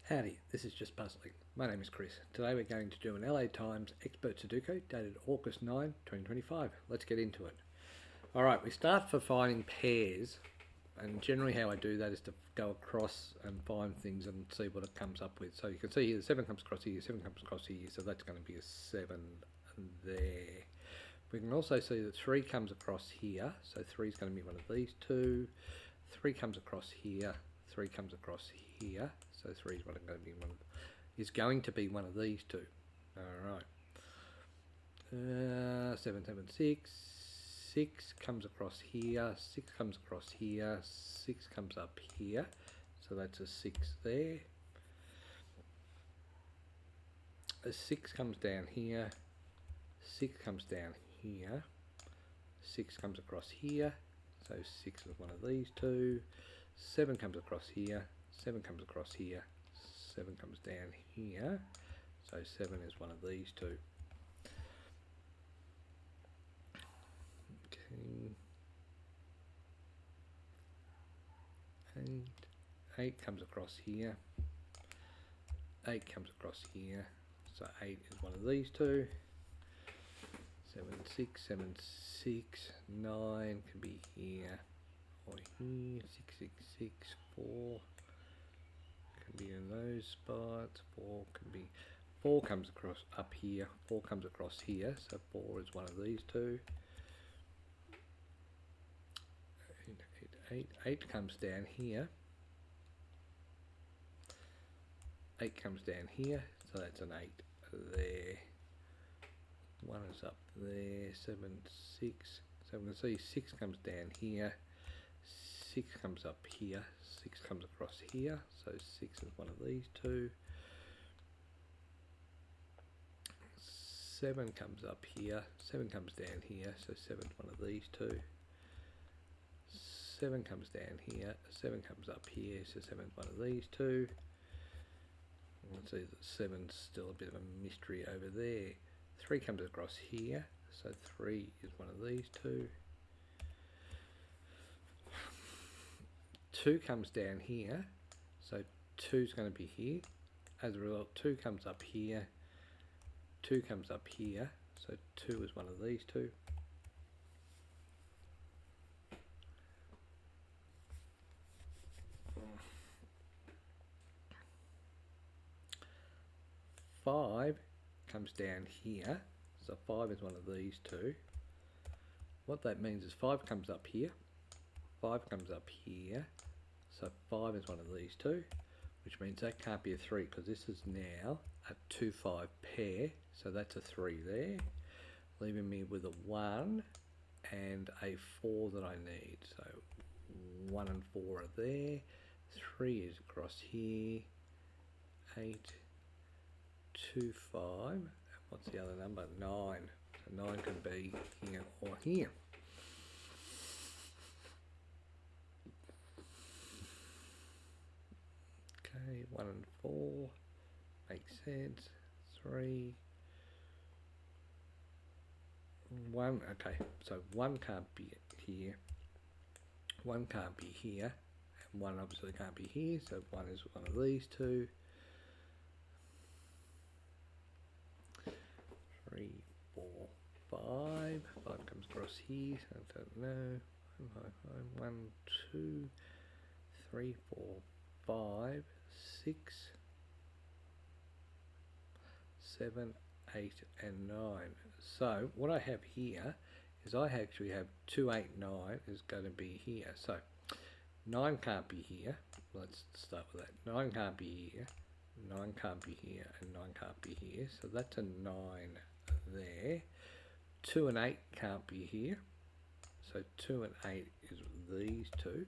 Howdy, this is Just Puzzling. My name is Chris. Today we're going to do an LA Times Expert Sudoku dated August 9, 2025. Let's get into it. Alright, we start for finding pairs, and generally how I do that is to go across and find things and see what it comes up with. So you can see here, the 7 comes across here, 7 comes across here, so that's going to be a 7 there. We can also see that 3 comes across here, so 3 is going to be one of these two. 3 comes across here, 3 comes across here, so 3 is going to be one of these two. Alright. 7, 7, 6. 6 comes across here, 6 comes across here, 6 comes up here, so that's a 6 there. A 6 comes down here, 6 comes down here, 6 comes across here, so 6 is one of these two. 7 comes across here, 7 comes across here, 7 comes down here, so 7 is one of these two. Okay. 8 comes across here, 8 comes across here, so 8 is one of these two. 7, 6, 7, 6, 9 can be here or here. 6, 6, 6, 4 can be in those spots. 4 comes across up here, 4 comes across here, so 4 is one of these two. 8 comes down here, 8 comes down here, so that's an 8 there. 1 is up there, 7, 6, so we can see 6 comes down here, 6 comes up here, 6 comes across here, so 6 is one of these two. 7 comes up here, 7 comes down here, so 7 is one of these two. 7 comes down here, 7 comes up here, so 7 is one of these two. You can see that 7's still a bit of a mystery over there. 3 comes across here, so 3 is one of these two. 2 comes down here, so 2 is going to be here. As a result, 2 comes up here, 2 comes up here, so 2 is one of these two. 5 comes down here, so 5 is one of these two. What that means is 5 comes up here, 5 comes up here, so 5 is one of these two, which means that can't be a 3 because this is now a 2, 5 pair, so that's a 3 there, leaving me with a 1 and a 4 that I need. So 1 and 4 are there, 3 is across here, 8, 2, 5, and what's the other number? 9. So 9 can be here or here. Okay, 1 and 4 makes sense. 3, 1. Okay, so 1 can't be here, 1 can't be here, and 1 obviously can't be here, so 1 is one of these two. 3, 4, 5. 5 comes across here, so I don't know. 1, 2, 3, 4, 5, 6, 7, 8, and 9. So what I have here is I actually have 2, 8, 9 is going to be here. So 9 can't be here. Let's start with that. 9 can't be here. 9 can't be here, and 9 can't be here. So that's a 9 there. 2 and 8 can't be here. So 2 and 8 is these two.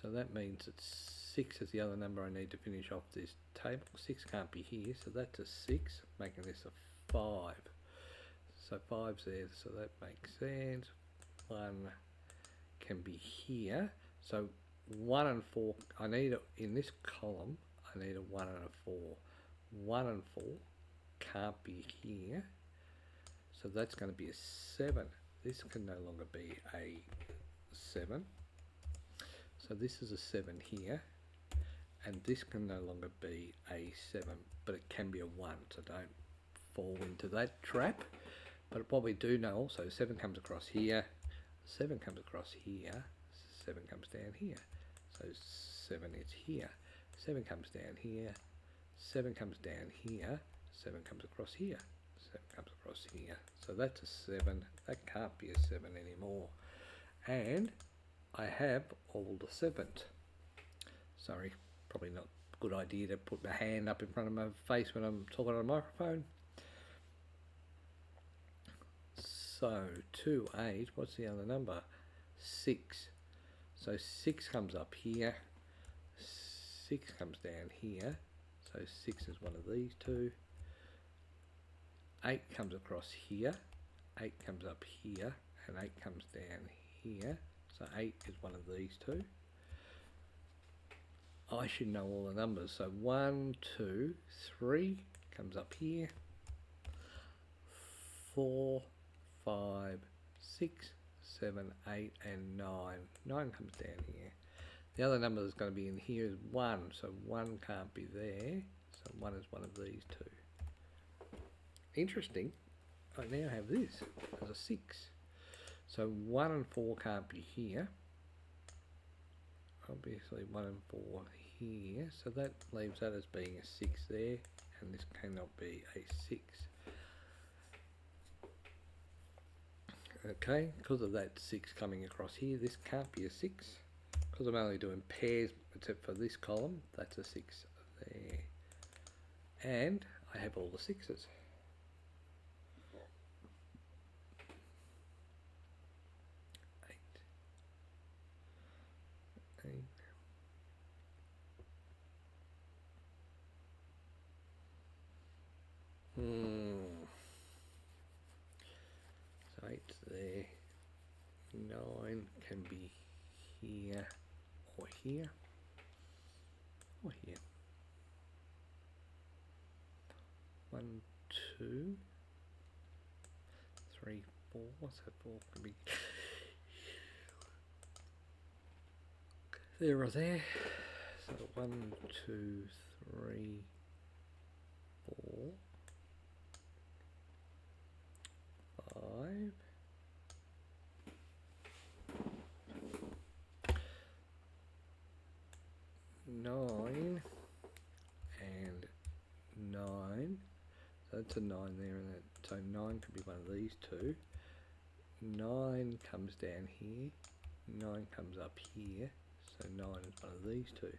So that means that 6 is the other number I need to finish off this table. 6 can't be here, so that's a 6, making this a 5. So 5's there, so that makes sense. 1 can be here. So 1 and 4, I need in this column, I need a 1 and a 4. 1 and 4 can't be here, so that's going to be a 7. This can no longer be a 7. So this is a 7 here, and this can no longer be a 7, but it can be a 1, so don't fall into that trap. But what we do know also, 7 comes across here, 7 comes across here, 7 comes down here, so 7 is here, 7 comes down here, 7 comes down here, 7 comes across here, 7 comes across here, so that's a 7, that can't be a 7 anymore, and I have all the 7s. Sorry, probably not a good idea to put my hand up in front of my face when I'm talking on a microphone. So 2, 8, what's the other number? 6. So 6 comes up here, 6 comes down here, so 6 is one of these two. 8 comes across here, 8 comes up here, and 8 comes down here, so 8 is one of these two. I should know all the numbers, so 1, 2, 3 comes up here, 4, 5, 6, 7, 8, and 9. 9 comes down here. The other number that's going to be in here is 1, so 1 can't be there, so 1 is one of these two. Interesting, I now have this as a 6. So 1 and 4 can't be here. Obviously 1 and 4 here, so that leaves that as being a 6 there, and this cannot be a 6. Okay, because of that 6 coming across here, this can't be a 6. Because I'm only doing pairs, except for this column, that's a 6 there. And I have all the 6s. So 8's there. 9 can be here or here or here. 1, 2, 3, 4. So 4 can be there or there. So 1, 2, 3, 4, 5, 9, and 9. So that's a 9 there, and that, so 9 could be one of these two. 9 comes down here, 9 comes up here, so 9 is one of these two.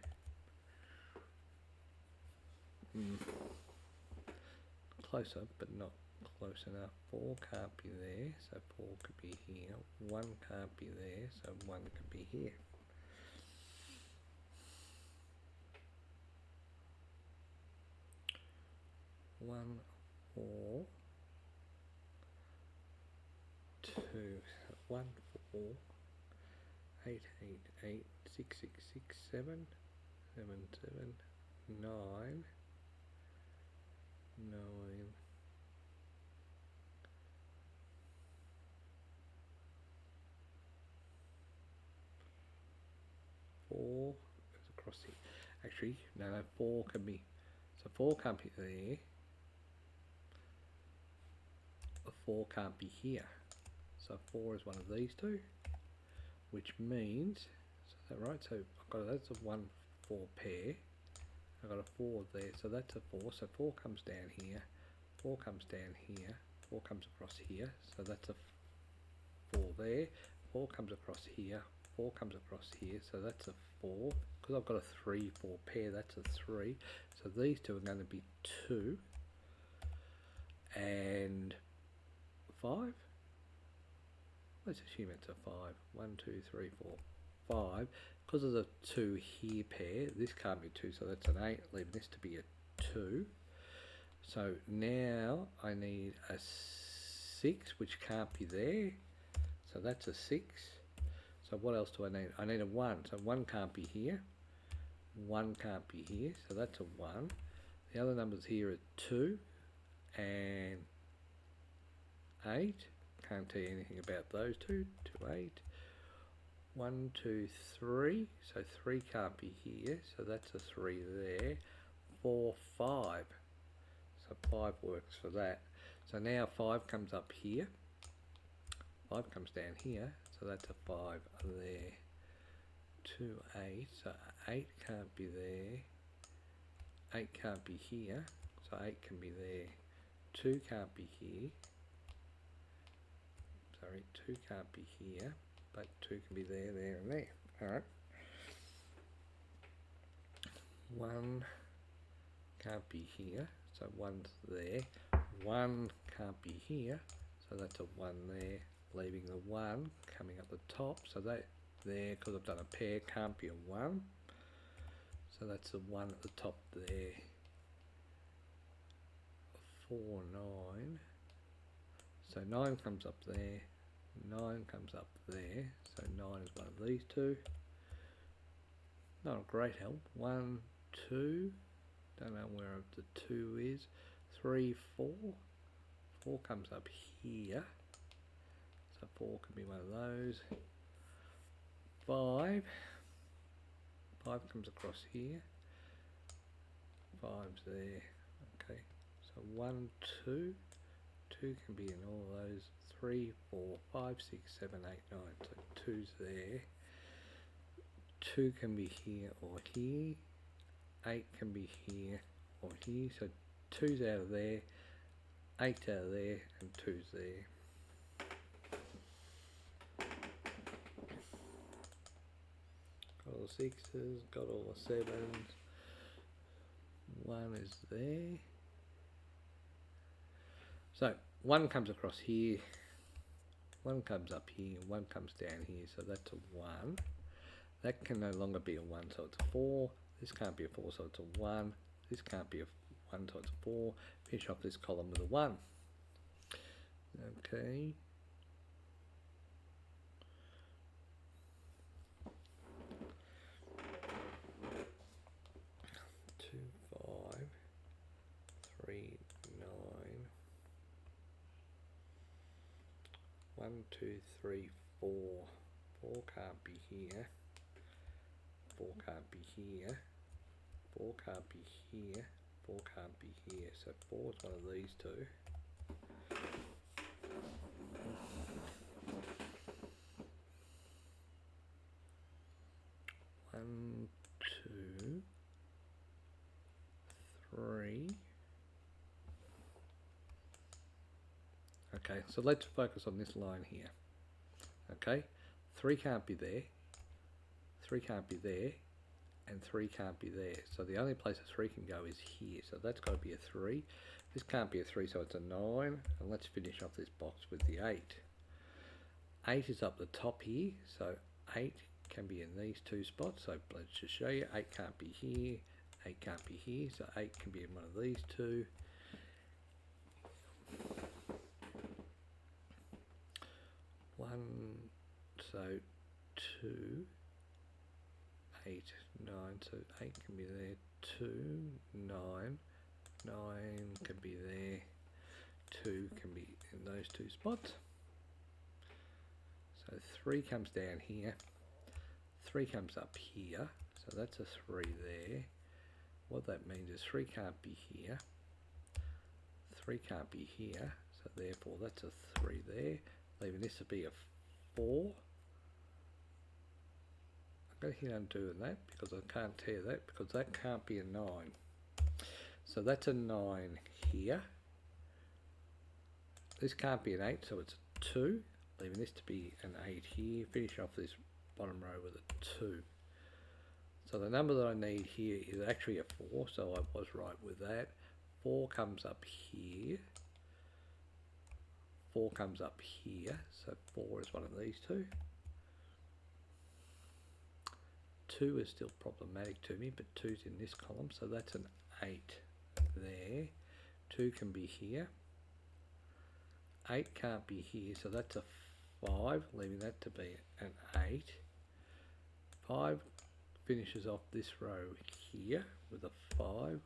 Closer, but not close enough. 4 can't be there, so 4 could be here. 1 can't be there, so 1 could be here. One, 4, 2, 1, 4, 8, 8, 8, 6, 6, 6, 7, 7, 7, 9, 9, 4 goes across here. Actually, no, 4 can be, so 4 can't be there. 4 can't be here, so 4 is one of these two, which means, so is that right? So I've got that's a 1, 4 pair. I've got a 4 there, so that's a 4. So 4 comes down here, 4 comes down here, 4 comes across here, so that's a 4 there. 4 comes across here, 4 comes across here, so that's a 4. Because I've got a 3, 4 pair, that's a 3. So these two are going to be 2 and 5. Let's assume it's a 5. 1, 2, 3, 4, 5. Because of the 2 here pair, this can't be 2, so that's an 8, leaving this to be a 2. So now I need a 6, which can't be there. So that's a 6. So what else do I need? I need a 1. So 1 can't be here. 1 can't be here, so that's a 1. The other numbers here are 2 and 8. Can't tell you anything about those two. 2, 8. 1, 2, 3. So 3 can't be here. So that's a 3 there. 4, 5. So 5 works for that. So now 5 comes up here. 5 comes down here. So that's a 5 there. 2, 8. So 8 can't be there. 8 can't be here. So 8 can be there. 2 can't be here. Sorry, 2 can't be here. But 2 can be there, there and there. Alright. 1 can't be here. So 1's there. 1 can't be here. So that's a 1 there. Leaving the 1 coming up the top. So that there, because I've done a pair, can't be a 1. So that's the 1 at the top there. 4, 9. So 9 comes up there. 9 comes up there. So 9 is one of these two. Not a great help. 1, 2. Don't know where the 2 is. 3, 4. 4 comes up here. So 4 can be one of those. 5. 5 comes across here. 5's there. Okay. So 1, 2. 2 can be in all of those. 3, 4, 5, 6, 7, 8, 9. So 2's there. 2 can be here or here. 8 can be here or here. So 2's out of there. 8's out of there. And 2's there. Got all the 6's. Got all the 7's. 1 is there. So 1 comes across here. 1 comes up here. 1 comes down here. So that's a 1. That can no longer be a 1, so it's a 4. This can't be a 4, so it's a 1. This can't be a 1, so it's a 4. Finish off this column with a 1. Okay. Two, 5, 3, 9. 1, 2, 3, 4. 4 can't be here. 4 can't be here. 4 can't be here. 4 can't be here. So 4 is one of these two. One, 2, 3. Okay, so let's focus on this line here. Okay, 3 can't be there. 3 can't be there, and 3 can't be there. So the only place a 3 can go is here. So that's got to be a 3. This can't be a 3, so it's a 9. And let's finish off this box with the 8. 8 is up the top here, so 8 can be in these two spots. So let's just show you. 8 can't be here. 8 can't be here. So 8 can be in one of these two. 1, so 2. 8, 9, so 8 can be there, 2, 9, 9 can be there, 2 can be in those two spots. So 3 comes down here, 3 comes up here, so that's a 3 there. What that means is 3 can't be here, 3 can't be here, so therefore that's a 3 there, leaving this to be a 4. I'm going to hit undo on that because I can't tear that because that can't be a 9. So that's a 9 here. This can't be an 8, so it's a 2, leaving this to be an 8 here. Finish off this bottom row with a 2. So the number that I need here is actually a 4, so I was right with that. 4 comes up here. 4 comes up here, so 4 is one of these two. 2 is still problematic to me, but 2's in this column, so that's an 8 there. 2 can be here. 8 can't be here, so that's a 5, leaving that to be an 8. 5 finishes off this row here with a 5.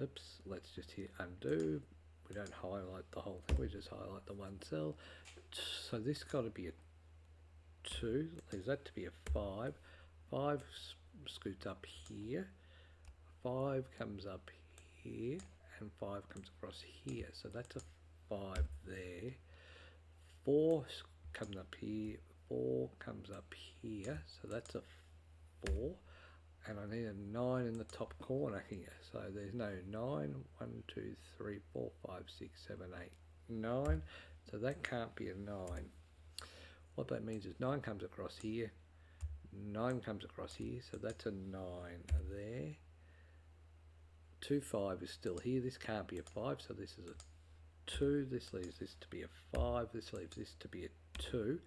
Oops, let's just hit undo. We don't highlight the whole thing, we just highlight the one cell. So this got to be a 2, leaves that to be a 5. 5 scoots up here. 5 comes up here, and 5 comes across here. So that's a 5 there. 4 comes up here. 4 comes up here. So that's a 4. And I need a 9 in the top corner here. So there's no 9. 1, 2, 3, 4, 5, 6, 7, 8, 9. So that can't be a 9. What that means is 9 comes across here. 9 comes across here. So that's a 9 there. 2, 5 is still here. This can't be a 5. So this is a 2. This leaves this to be a 5. This leaves this to be a 2.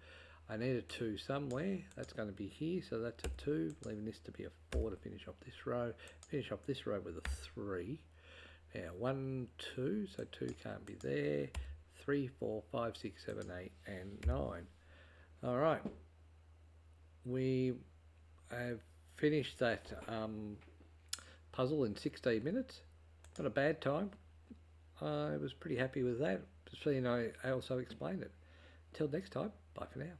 I need a 2 somewhere. That's going to be here, so that's a 2, leaving this to be a 4 to finish off this row. Finish off this row with a 3. Now 1, 2, so 2 can't be there. 3, 4, 5, 6, 7, 8, and 9. Alright, we have finished that puzzle in 16 minutes. Not a bad time. I was pretty happy with that, just so you know I also explained it. Till next time, bye for now.